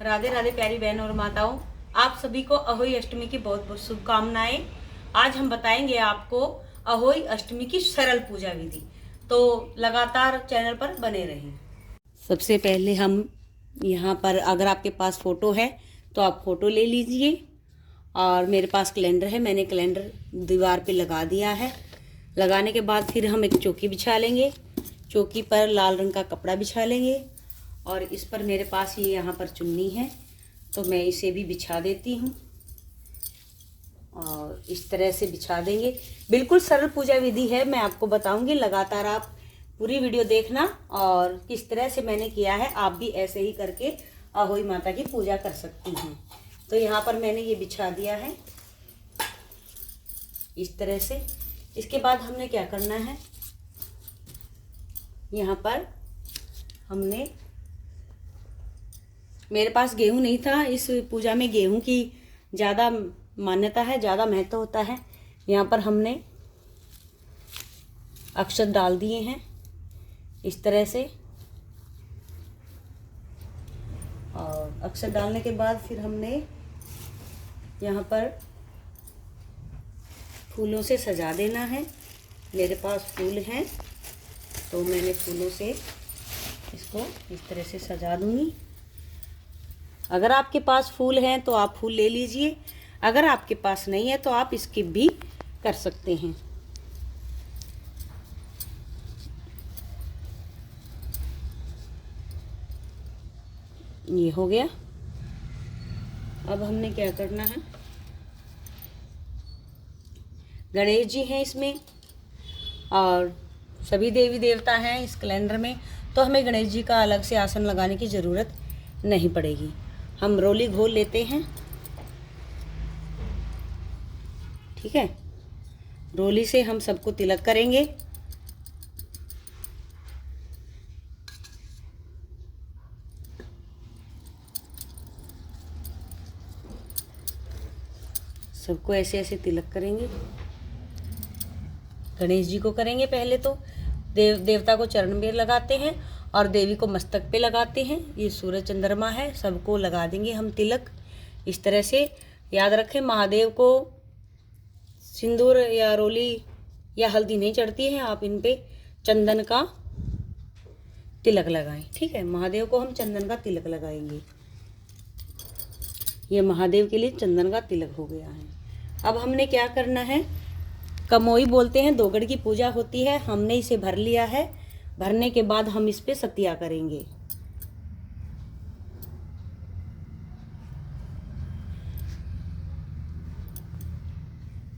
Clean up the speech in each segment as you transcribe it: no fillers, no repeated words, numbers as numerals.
राधे राधे प्यारी बहन और माताओं, आप सभी को अहोई अष्टमी की बहुत बहुत शुभकामनाएं। आज हम बताएंगे आपको अहोई अष्टमी की सरल पूजा विधि, तो लगातार चैनल पर बने रहें। सबसे पहले हम यहाँ पर, अगर आपके पास फ़ोटो है तो आप फ़ोटो ले लीजिए, और मेरे पास कैलेंडर है, मैंने कैलेंडर दीवार पे लगा दिया है। लगाने के बाद फिर हम एक चौकी बिछा लेंगे, चौकी पर लाल रंग का कपड़ा बिछा लेंगे, और इस पर मेरे पास ये यहाँ पर चुन्नी है तो मैं इसे भी बिछा देती हूँ, और इस तरह से बिछा देंगे। बिल्कुल सरल पूजा विधि है, मैं आपको बताऊंगी, लगातार आप पूरी वीडियो देखना। और किस तरह से मैंने किया है, आप भी ऐसे ही करके अहोई माता की पूजा कर सकती हैं। तो यहाँ पर मैंने ये बिछा दिया है इस तरह से। इसके बाद हमने क्या करना है, यहाँ पर हमने, मेरे पास गेहूं नहीं था, इस पूजा में गेहूं की ज़्यादा मान्यता है, ज़्यादा महत्व होता है। यहाँ पर हमने अक्षत डाल दिए हैं इस तरह से, और अक्षत डालने के बाद फिर हमने यहाँ पर फूलों से सजा देना है। मेरे पास फूल हैं तो मैंने फूलों से इसको इस तरह से सजा दूंगी। अगर आपके पास फूल हैं तो आप फूल ले लीजिए, अगर आपके पास नहीं है तो आप स्किप भी कर सकते हैं। ये हो गया। अब हमने क्या करना है, गणेश जी हैं इसमें और सभी देवी देवता हैं इस कैलेंडर में, तो हमें गणेश जी का अलग से आसन लगाने की ज़रूरत नहीं पड़ेगी। हम रोली घोल लेते हैं, ठीक है। रोली से हम सबको तिलक करेंगे। सबको ऐसे ऐसे तिलक करेंगे। गणेश जी को करेंगे पहले, तो देवता को चरण में लगाते हैं और देवी को मस्तक पे लगाते हैं। ये सूरज चंद्रमा है, सबको लगा देंगे हम तिलक इस तरह से। याद रखें, महादेव को सिंदूर या रोली या हल्दी नहीं चढ़ती है, आप इन पे चंदन का तिलक लगाएं, ठीक है। महादेव को हम चंदन का तिलक लगाएंगे। ये महादेव के लिए चंदन का तिलक हो गया है। अब हमने क्या करना है, कमोई बोलते हैं, दोगड़ की पूजा होती है, हमने इसे भर लिया है। भरने के बाद हम इस पे सतिया करेंगे।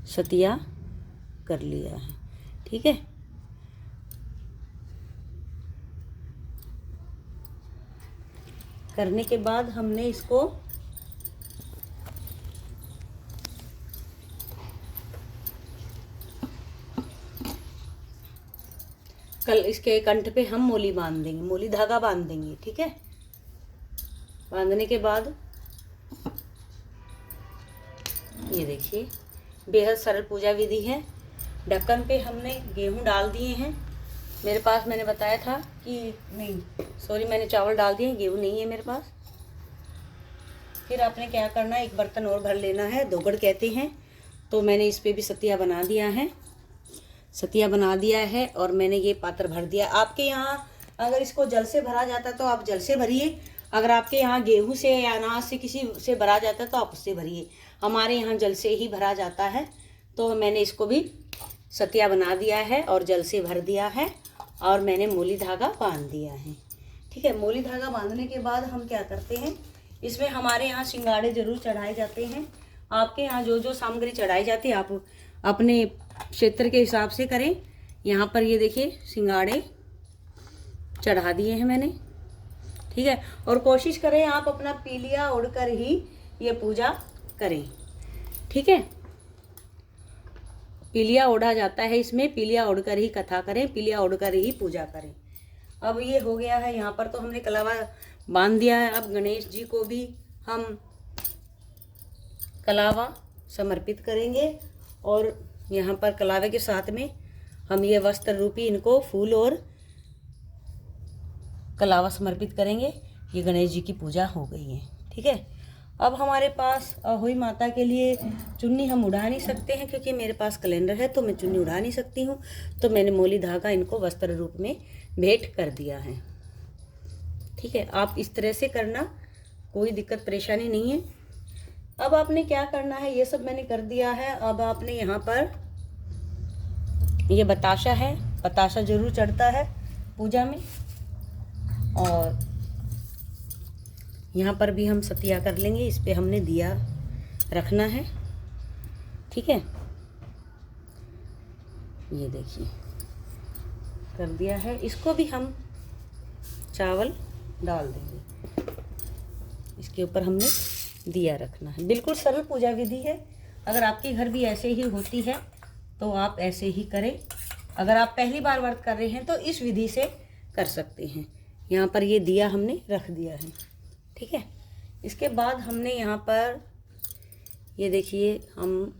सतिया कर लिया है, ठीक है। करने के बाद हमने इसको कल इसके कंठ पे हम मोली बांध देंगे, मोली धागा बांध देंगे, ठीक है। बांधने के बाद ये देखिए, बेहद सरल पूजा विधि है। ढक्कन पे हमने गेहूं डाल दिए हैं। मेरे पास, मैंने बताया था कि नहीं, सॉरी, मैंने चावल डाल दिए, गेहूं नहीं है मेरे पास। फिर आपने क्या करना है, एक बर्तन और भर लेना है, दोगड़ कहते हैं। तो मैंने इस पे भी सतिया बना दिया है, सतिया बना दिया है, और मैंने ये पात्र भर दिया। आपके यहाँ अगर इसको जल से भरा जाता है तो आप जल से भरिए, अगर आपके यहाँ गेहूं से या अनाज से किसी से भरा जाता है तो आप उससे भरिए। हमारे यहाँ जल से ही भरा जाता है, तो मैंने इसको भी सतिया बना दिया है और जल से भर दिया है, और मैंने मोली धागा बांध दिया है, ठीक है। मोली धागा बांधने के बाद हम क्या करते हैं, इसमें हमारे यहाँ सिंगाड़े जरूर चढ़ाए जाते हैं। आपके यहाँ जो जो सामग्री चढ़ाई जाती है आप अपने क्षेत्र के हिसाब से करें। यहाँ पर ये देखिए, सिंगाड़े चढ़ा दिए हैं मैंने, ठीक है। और कोशिश करें आप अपना पीलिया ओढ़कर ही ये पूजा करें, ठीक है। पीलिया ओढ़ा जाता है इसमें, पीलिया ओढ़कर ही कथा करें, पीलिया ओढ़कर ही पूजा करें। अब ये हो गया है, यहाँ पर तो हमने कलावा बांध दिया है। अब गणेश जी को भी हम कलावा समर्पित करेंगे, और यहाँ पर कलावे के साथ में हम ये वस्त्र रूपी इनको फूल और कलावा समर्पित करेंगे। ये गणेश जी की पूजा हो गई है, ठीक है। अब हमारे पास अहोई माता के लिए चुन्नी हम उड़ा नहीं सकते हैं, क्योंकि मेरे पास कैलेंडर है तो मैं चुन्नी उड़ा नहीं सकती हूँ। तो मैंने मोली धागा इनको वस्त्र रूप में भेंट कर दिया है। ठीक है, आप इस तरह से करना, कोई दिक्कत परेशानी नहीं है। अब आपने क्या करना है, ये सब मैंने कर दिया है। अब आपने यहाँ पर ये बताशा है, बताशा जरूर चढ़ता है पूजा में। और यहाँ पर भी हम सतिया कर लेंगे, इस पे हमने दिया रखना है। ठीक है, ये देखिए कर दिया है। इसको भी हम चावल डाल देंगे, इसके ऊपर हमने दिया रखना है। बिल्कुल सरल पूजा विधि है। अगर आपके घर भी ऐसे ही होती है तो आप ऐसे ही करें। अगर आप पहली बार व्रत कर रहे हैं तो इस विधि से कर सकते हैं। यहाँ पर ये दिया हमने रख दिया है। ठीक है, इसके बाद हमने यहाँ पर ये देखिए, हम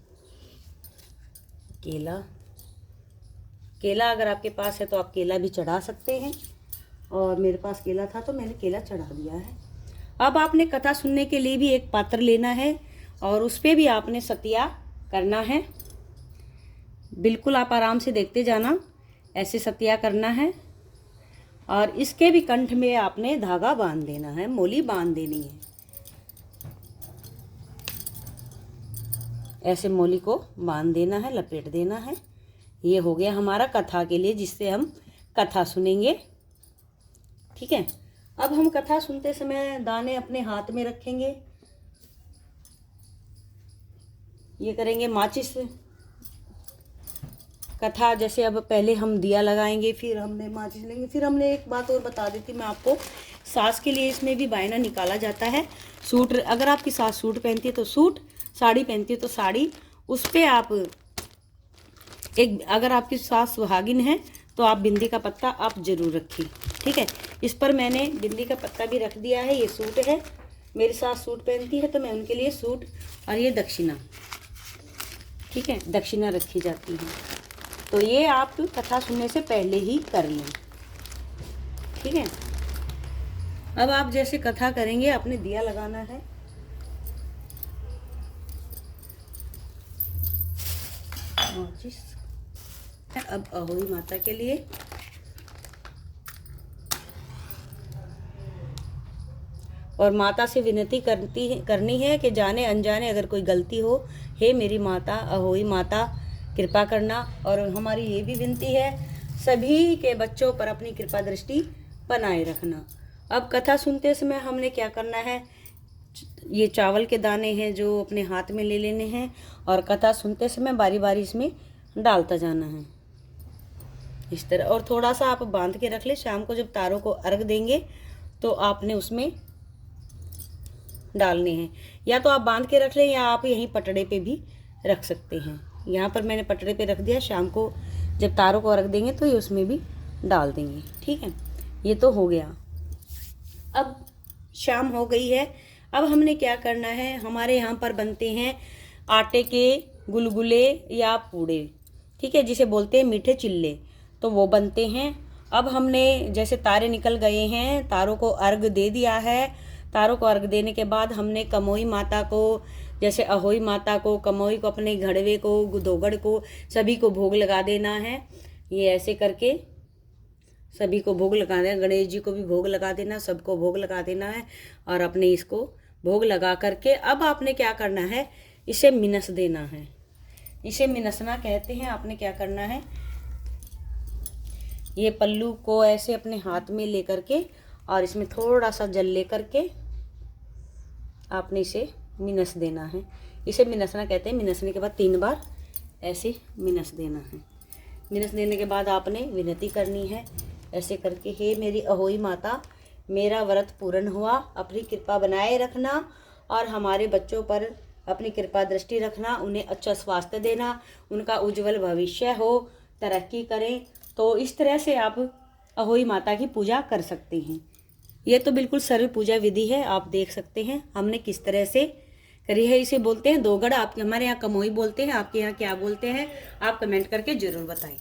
केला अगर आपके पास है तो आप केला भी चढ़ा सकते हैं, और मेरे पास केला था तो मैंने केला चढ़ा दिया है। अब आपने कथा सुनने के लिए भी एक पात्र लेना है और उस पर भी आपने सतिया करना है। बिल्कुल आप आराम से देखते जाना, ऐसे सतिया करना है। और इसके भी कंठ में आपने धागा बांध देना है, मोली बांध देनी है। ऐसे मोली को बांध देना है, लपेट देना है। ये हो गया हमारा कथा के लिए, जिससे हम कथा सुनेंगे। ठीक है, अब हम कथा सुनते समय दाने अपने हाथ में रखेंगे। ये करेंगे माचिस। कथा जैसे अब पहले हम दिया लगाएंगे, फिर हमने माचिस लेंगे। फिर हमने एक बात और बता देती मैं आपको, सास के लिए इसमें भी बायना निकाला जाता है। सूट, अगर आपकी सास सूट पहनती है तो सूट, साड़ी पहनती है तो साड़ी, उस पर आप एक, अगर आपकी सास सुहागिन है तो आप बिंदी का पत्ता आप जरूर रखिए। ठीक है, इस पर मैंने बिंदी का पत्ता भी रख दिया है। ये सूट है, मेरी सास सूट पहनती है तो मैं उनके लिए सूट, और ये दक्षिणा। ठीक है, दक्षिणा रखी जाती है। तो ये आप कथा सुनने से पहले ही कर लें। ठीक है, अब आप जैसे कथा करेंगे आपने दिया लगाना है। अब अहोई माता के लिए और माता से विनती करनी है कि जाने अनजाने अगर कोई गलती हो, हे मेरी माता अहोई माता कृपा करना। और हमारी ये भी विनती है, सभी के बच्चों पर अपनी कृपा दृष्टि बनाए रखना। अब कथा सुनते समय हमने क्या करना है, ये चावल के दाने हैं जो अपने हाथ में ले लेने हैं, और कथा सुनते समय बारी बारी इसमें डालता जाना है इस तरह। और थोड़ा सा आप बांध के रख ले, शाम को जब तारों को अर्घ देंगे तो आपने उसमें डालने हैं। या तो आप बांध के रख लें या आप यहीं पटड़े पे भी रख सकते हैं। यहाँ पर मैंने पटड़े पे रख दिया, शाम को जब तारों को अर्घ देंगे तो ये उसमें भी डाल देंगे। ठीक है, ये तो हो गया। अब शाम हो गई है। अब हमने क्या करना है, हमारे यहाँ पर बनते हैं आटे के गुलगुले या पूड़े। ठीक है, जिसे बोलते हैं मीठे चिल्ले, तो वो बनते हैं। अब हमने जैसे तारे निकल गए हैं, तारों को अर्घ दे दिया है। तारों को अर्घ देने के बाद हमने कमोई माता को, जैसे अहोई माता को, कमोई को, अपने घड़वे को, दोगड़ को, सभी को भोग लगा देना है। ये ऐसे करके सभी को भोग लगा देना, गणेश जी को भी भोग लगा देना, सबको भोग लगा देना है। और अपने इसको भोग लगा करके अब आपने क्या करना है, इसे मिनस देना है। इसे मिनसना कहते हैं। आपने क्या करना है, ये पल्लू को ऐसे अपने हाथ में ले करके और इसमें थोड़ा सा जल ले करके आपने इसे मिनस देना है। इसे मिनसना कहते हैं। मिनसने के बाद 3 बार ऐसे मिनस देना है। मिनस देने के बाद आपने विनती करनी है ऐसे करके, हे मेरी अहोई माता, मेरा व्रत पूर्ण हुआ, अपनी कृपा बनाए रखना और हमारे बच्चों पर अपनी कृपा दृष्टि रखना, उन्हें अच्छा स्वास्थ्य देना, उनका उज्जवल भविष्य हो, तरक्की करें। तो इस तरह से आप अहोई माता की पूजा कर सकते हैं। ये तो बिल्कुल सरल पूजा विधि है, आप देख सकते हैं हमने किस तरह से करी है। इसे बोलते हैं दोगड़, आपके हमारे यहाँ कमोई बोलते हैं, आपके यहाँ क्या बोलते हैं आप कमेंट करके ज़रूर बताएं।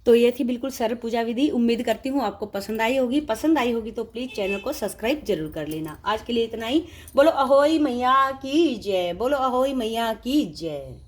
तो ये थी बिल्कुल सरल पूजा विधि। उम्मीद करती हूँ आपको पसंद आई होगी। पसंद आई होगी तो प्लीज़ चैनल को सब्सक्राइब जरूर कर लेना। आज के लिए इतना ही। बोलो अहोई मैया की जय, बोलो अहोई मैया की जय।